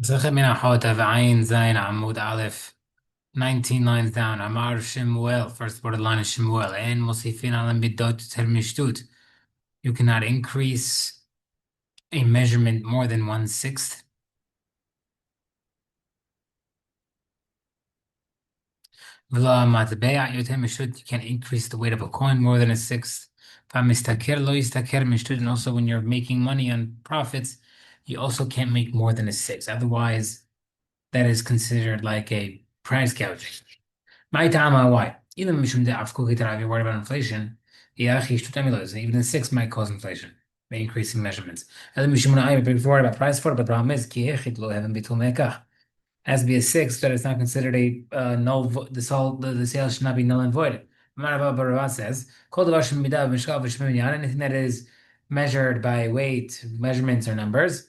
Sechet Menahot Daf Ayin Zayin Amud Aleph. 19 lines down. Amar Shemuel. First word of the line is Shemuel. And Mosifin Alam Bidot Ter Mishtut. You cannot increase a measurement more than 1/6. V'lo matbe'a yoter mishtut. You can't increase the weight of a coin more than a sixth. V'amistaker lo yistaker mishtut. And also when you're making money on profits, you also can't make more than a sixth. Otherwise, that is considered like a price gouging. My time, why? Even Mishum de Afko Gitar, you're worried about inflation. Yeah, even the six might cause inflation by increasing measurements. And then Mishum I be worried about price for it, but the problem is Kiechit lo haven't be mekach. Has to be a six, but it's not considered a null. The sale should not be null and void. Marabah Baravat says, "Kol davar shemidah v'mishkal v'shmim anything that is measured by weight, measurements, or numbers.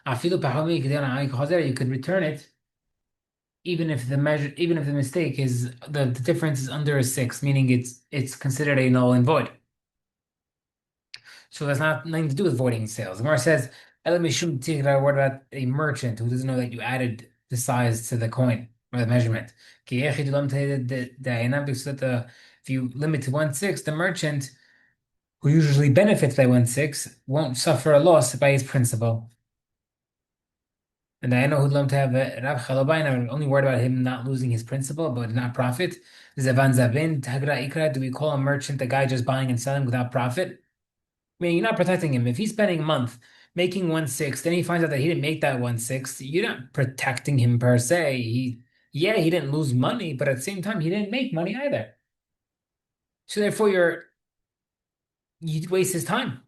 Afilu pahami k'deon ha'ay you could return it even if the mistake is the difference is under a six, meaning it's considered a null and void. So that's not nothing to do with voiding sales. The Gemara says, what about a merchant who doesn't know that you added the size to the coin or the measurement? Because if you limit to 1/6, the merchant who usually benefits by 1/6 won't suffer a loss by his principal. And I know who'd love to have Rav Chalabain. I'm only worried about him not losing his principal, but not profit. Zavan Zavin, Tagra Ikra, do we call a merchant the guy just buying and selling without profit? I mean, you're not protecting him. If he's spending a month making 1/6, then he finds out that he didn't make that 1/6, you're not protecting him per se. Yeah, he didn't lose money, but at the same time, he didn't make money either. So therefore, you waste his time.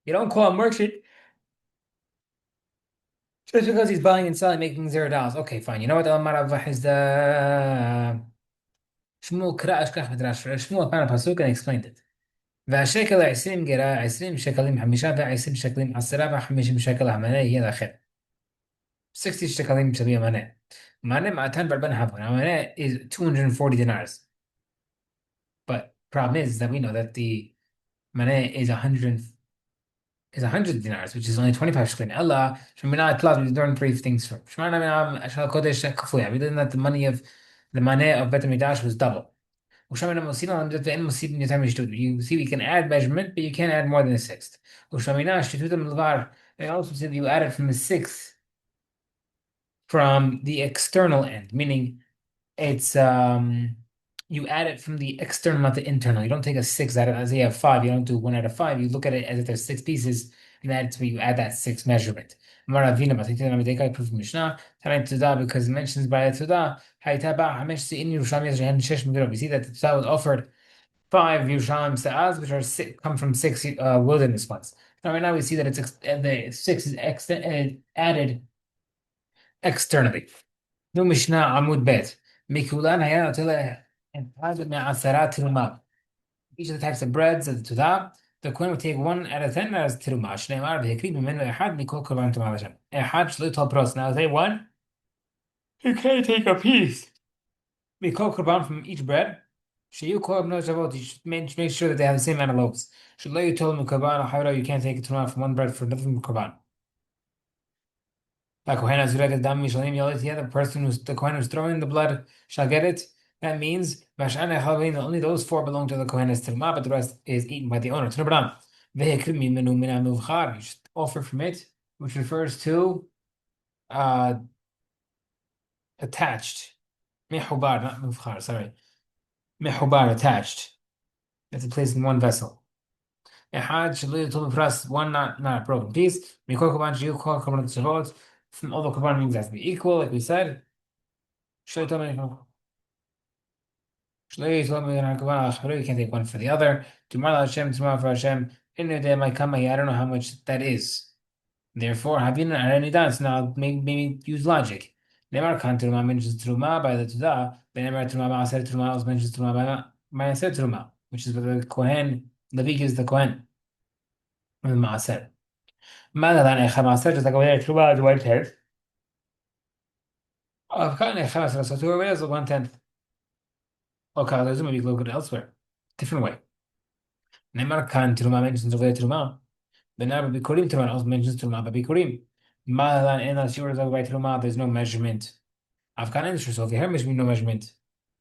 You don't call a merchant just because he's buying and selling, making $0. Okay, fine. You know what? Al is the Shmuel קרא אשכח מדרש, שמואל found a pasuk and explained it. והשקל 20 גרה, 20 שקלים 5 שקלים 10 ו50 שקל המנה هي الآخر. 60 שקלים تسوي معناه. معناه معناتها بربنا حفظ. معناه is 240 dinars. But problem is that we know that the معناه is 100 dinars, which is only 25 shekלים. Allah, Shemina Tlav, we learn three things from. Shemana Minam Ashal Kodesh Kafuya. We learned that the money of the money of Bet HaMikdash was double. You see, we can add measurement, but you can't add more than a sixth. It also said you add it from the sixth from the external end, meaning it's you add it from the external, not the internal. You don't take a six out of as you have five. You don't do 1 out of 5. You look at it as if there's six pieces, and that's where you add that six measurement. Maravina, but I think I prove from Mishnah. Taran Tudah because it mentions by the Tudah. Haytaba Hamesh in Yerushalmi Yezrehen Shesh Megillah. We see that the Tudah was offered 5 Yerushalayim Sa'az, which come from 6 wilderness ones. Now, right now we see that the six is added externally. No Mishnah Amud Bet. Mikulan Hayat and each of the types of breads of the Tudah, the Kohen would take 1 out of 10 as Tirumah. Shneimar v'hekri b'menu echad mikol korban Tumah Hashem. Echad shlo pros. Now say one, you can't take a piece. Mikol korban from each bread. Sheyu kol b'no shavot. You should make sure that they have the same amount of loaves. Shlo you told him korban or you can't take a Tumah from one bread for another from korban. The person who's the Kohen who's throwing the blood shall get it. That means only those 4 belong to the Kohen as Tirma, but the rest is eaten by the owner. You should offer from it, which refers to uh, attached. Mehubar, not muvchar, sorry. Mehubar, attached. That's placed in one vessel. One not a broken piece. From all the korban means has to be equal, like we said. You can't take one for the other. Tomorrow Hashem, tomorrow for Hashem. In the day might come, I don't know how much that is. Therefore, having any dance now, maybe use logic. Never kan teruma mentions teruma by the Tudah. Never teruma maaser teruma also mentions teruma by maaser teruma, which is where the Kohen, Levi is the Kohen. The maaser. Maladan echa maaser, just like over there, teruma is 1/10. Of kan echa maaser, so teruma is 1/10. Okay, there's maybe look at elsewhere. Different way. Neymar Khan Tiruma mentions over there Tiruma. Benar Bikurim Tiruma also mentions Tiruma Bikurim. Malan in us, you were talking about Truma, there's no measurement. I've got an interest, so if you have measurement, no measurement.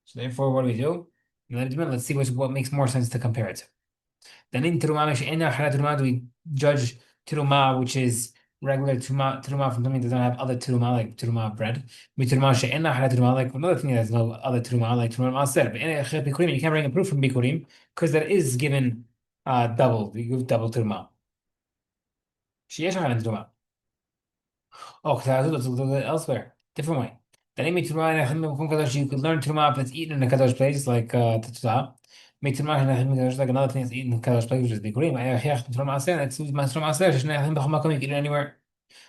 So therefore, what do we do? Let's see what makes more sense to compare it to. Then in Teruma, do we judge Teruma, which is regular Teruma from something that doesn't have other Teruma, like Teruma bread. We Teruma she'ena Hara Teruma, like another thing that has no other Teruma, like Teruma Maser. But in Bikurim, you can't bring a proof from Bikurim because that is given double, you give double Teruma. She'esh Hara Teruma. Oh, because elsewhere, different way. The name Mitzvah and Echim Mekum Kadosh, you could learn Truma if it's eaten in a Kadosh place, like the Tzah. Mitzvah and Echim Kadosh, like another thing that's eaten in a Kadosh place, which is Bikurim. Ayach from Aser, it's Mas from Aser, Shne Echim Bechom Makom, you can eat it anywhere.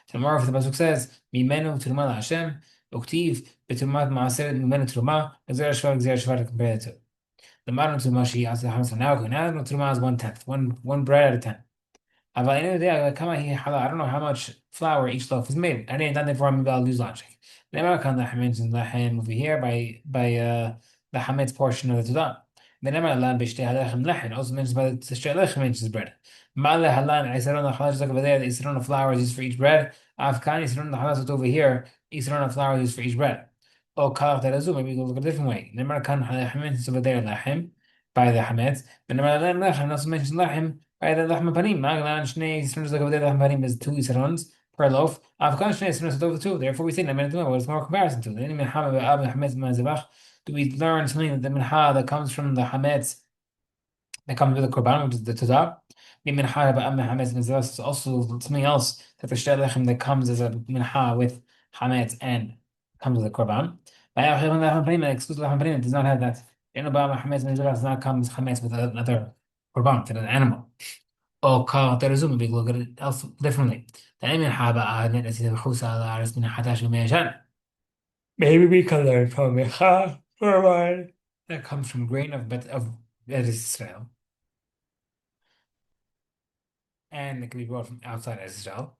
Tomorrow, if the Pasuk says, Mimenu Truma La Hashem, Uktiv, Betumat Maaser, Mimenu Truma, Gzer Shvar to compare it to. The modern Truma, she has the Hamas now, Truma is 1/10, one bread out of 10. But at the end of the day, I don't know how much flour each loaf is made. I didn't done that before. Maybe I'll lose logic. The American that mentions Lahem over here by the Hamet's portion of the Torah. The Nemar Halan B'Shtei Halechem Lechen also mentions by the Shtei Lechem mentions bread. Ma'ale Halan Isaron Halash is like over there. The Isaron of flour is used for each bread. Afkan Isaron Halash over here. Isaron of flour is used for each bread. Oh, Kalach Terazu. Maybe we'll look at a different way. Nemar Kan Halechem mentions over there Lechem by the Hametz. The Nemar Halan Lechem also mentions Lechem. Right, the Lachma Panim, Maglan, Shnei, Srunus, like over there, the Lachma Panim is 2 Yisrons per loaf. Avkan Shnei, Srunus, over 2. Therefore, we say, what's more comparison to? Then, do we learn something that the Minha that comes from the Hametz, that comes with the Korban, which is the Torah? The Minha, Hametz, is also something else that the Shtelachem that comes as a Minha with Hametz and comes with the Korban. The exclusive Lachma Panim does not have that. Hametz does not come as Hametz with another Korban, with an animal. Or call terrorism بيقولوا look at it else differently. دائما حابة أعلن أسئلة الخوصة على عرس من 11 ميجان. Maybe we can learn from Micha Korban that comes from grain of Israel, and it can be brought from outside Israel.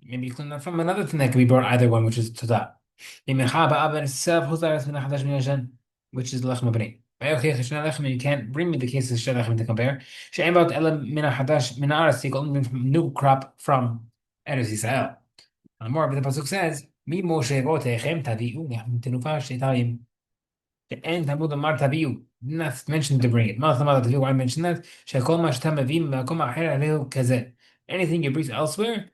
Maybe you can learn from another thing that can be brought either one, which is Todah. Micha Ba'aben itself خوص على عرس من 11 ميجان, which is Lech Mabri. You can't bring me the cases of Shadachim to compare. She'aim about Elam Mina Hadash Mina Aras, you can from new crop from Eretz Yisrael. And more, but the Pasuk says, Mi Moshe Votechem Taviu, Tenufa Shetayim. The end Tamud Amar Taviu. Not mentioned to bring it. Malamada Taviu, why mention that? Shekol Mashtam Avim, Makom Aher Aleu Kazet. Anything you bring elsewhere,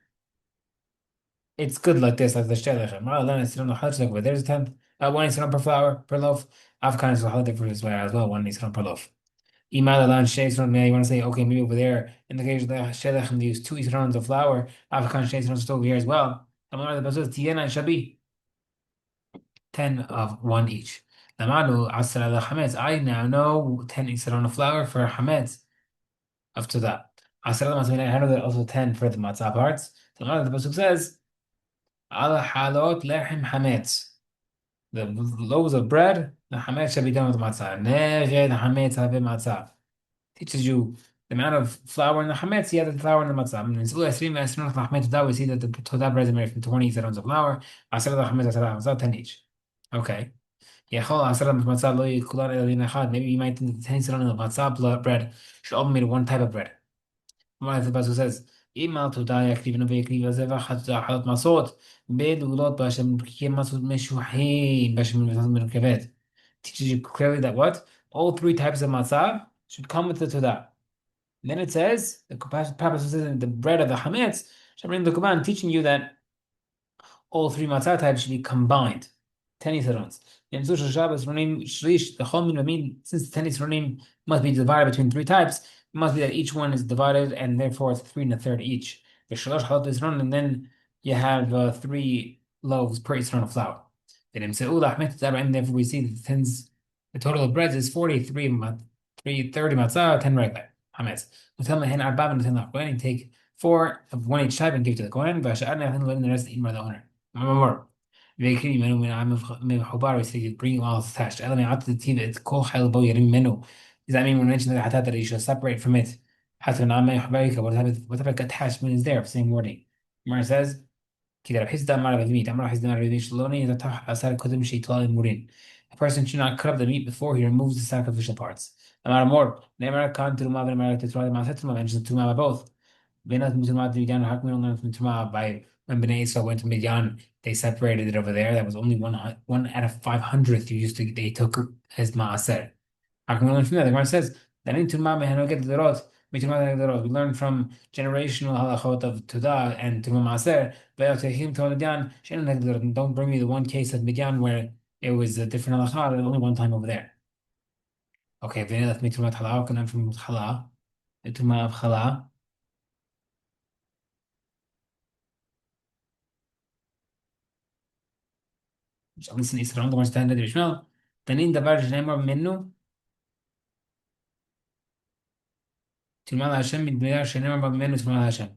it's good like this, like the Shadachem. Then it's not hard, like there's a 10th. One is per flour, per loaf. Afghan is a holiday for Israel as well, one is per loaf. Imal Alan Shesron, you want to say, okay, maybe over there, in the case of the Shedach, they use 2 Israels of flour. Afghan Shesron is over here as well. The Pasuk, Tiena and Shabi, 10 of 1 each. Lamanu Asra la Hametz, I now know 10 Israel of flour for Hametz. After that, Asra la Matzah, I know that also 10 for the matzah parts. The Pasuk says, Al Halot Lechem Hametz. The loaves of bread, the hametz shall be done with matzah. Neged hametz have matzah. Teaches you the amount of flour in the hametz, yeah, the flour in the matzah. And in Zul Esrim, Esrim, the hametz, we see that the Todah bread is made from 20 zerons of flour. Asar the hametz, asar matzah, 10 each. Okay. Yechol asar matzah lo yikulan el echad. Maybe you might think the 10 zerons of matzah bread should all be made of one type of bread. One of the Pasuk says, "Imal Todah yakriv v'yakriv azevach halot masot bedulot b'Hashem masot meshuhim b'Hashem merkavet." Teaches you clearly that what all 3 types of matzah should come with the Todah. Then it says the Papa says the bread of the hametz should bring the Quran, teaching you that all 3 matzah types should be combined. 10 Yisronim. In Sushal Shabbos, Ronim Shlish, the Chol Min, since 10 Yisronim must be divided between 3 types, it must be that each one is divided, and therefore it's 3 1/3 each. The Shalosh Halot Yisronim, and then you have 3 loaves per Yisron of flour. Then therefore we see that the total of breads is 43 30 matzah, 10 regular. Hametz. Go ahead and take 4 of 1 each type and give to the Kohen, and the rest eaten by the owner. More. Bring all attached. Does that mean when mentioning the hatat that you should separate from it? What type of attachment is there? Same wording. Gemara says, a person should not cut up the meat before he removes the sacrificial parts. More. Mentions the Tumah by both. We don't learn from Tumah by when Bnei Israel went to Midian, they separated it over there. That was only one out of 500 they took as maaser. How can we learn from that? The Gemara says that in Tumah Mehanoget Dorot, we learn from generational halachot of Tudah and Tumah Maaser. Don't bring me the one case of Midian where it was a different halacha, only one time over there. Okay, V'nei left me Tumat Hala, can learn from Hala, the Tumah of Hala. Listen, Israel, the one standard Ishmael. Tanin davar shneimar minnu, Tumah Hashem, midmiyar shneimar minnu Tumah Hashem.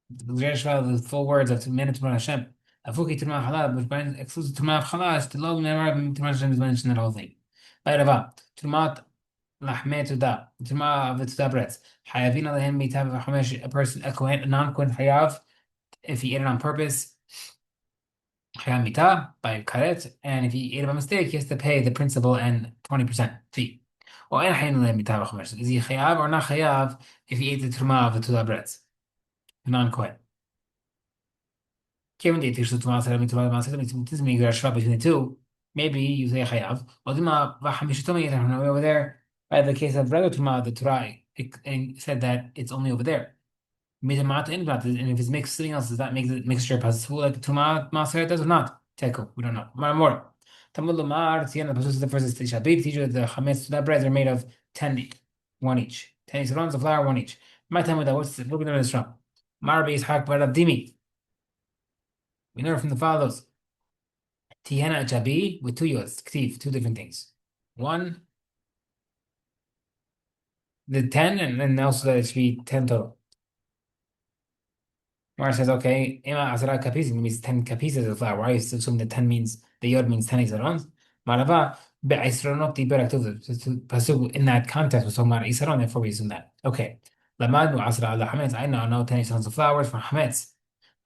The full words of Minnu Tumah Hashem. Afuki Tumah Hala, which excludes Tumah Hala, is to log Neymar Tumah Hashem is mentioned in the whole thing. By Rava, Tumat Lahme Tuda, Tumah of the Tuda breads. Hayavin Alehem Mitav Hamesh, a person, a Kohen, a non-Kohen Hayav, if he ate it on purpose. Chayav Mita by Karet, and if he ate it by mistake, he has to pay the principal and 20% fee. Or is he chayav or not chayav if he ate the truma of the Tuda breads? Non-Kohen. Given the issue to answer between the two, maybe you say chayav. Over there, by the case of regular Tuma, the Torah it said that it's only over there. And if it's mixed something else, does that make the mixture possible like the Tuma Maser does or not? Teko, we don't know. More. Talmud Lomar, the pasuk is the first teach you the chametz Tuda breads are made of 10 one each. 10 isarons of flour, one each. My time with that, what's what we learn this from? Marbi is hak barabdimi. We learn from the follows. Tihena Jabi with two yods, ktiv, two different things. One, the 10, and then also that it should be 10 total. Mara says, okay, Ema Asara Kapis means 10 kapises of flour. Why is assuming that 10 means the yod means 10 isarons? Marava, Be'isronoti Beraktuv. Pasuk in that context was talking about isaron, therefore we assume that. Okay. Lamadu Asra al Hametz. I know 10 isarons of flour from Hametz.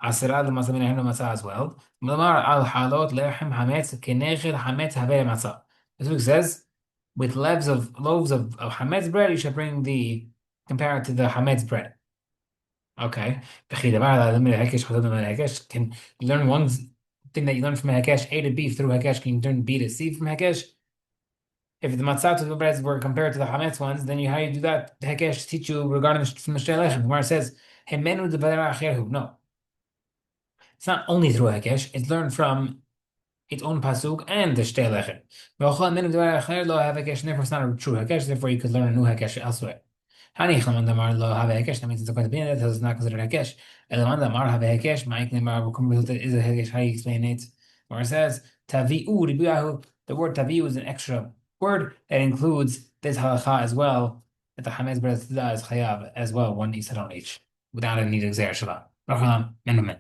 Asra al Masamina Hino Masa as well. Mlamar al Halot Lechem Hametz Kenechel Hametz Haveh Masa. This book says, with loaves of Hametz bread, you should compare it to the Hametz bread. Okay. Can you learn one thing that you learn from Hakesh, A to B through Hakesh? Can you learn B to C from Hakesh? If the matzah to the breads were compared to the Hametz ones, then how you do that? Hakesh teach you regarding from the Shtei Lechem. Gemara says, no. It's not only through Hakesh, it's learned from its own pasuk and the Shtei Lechem. Therefore, it's not a true Hakesh, therefore you could learn a new Hakesh elsewhere. That means it's going to be that it's not considered Hakesh. Is a Hakesh. How do you explain it? Where it says, Tavi'u, the word Tavi'u is an extra word that includes this halacha as well, that the Hametz bread is chayav as well, one isaron each, without a need of Xer Shabbat.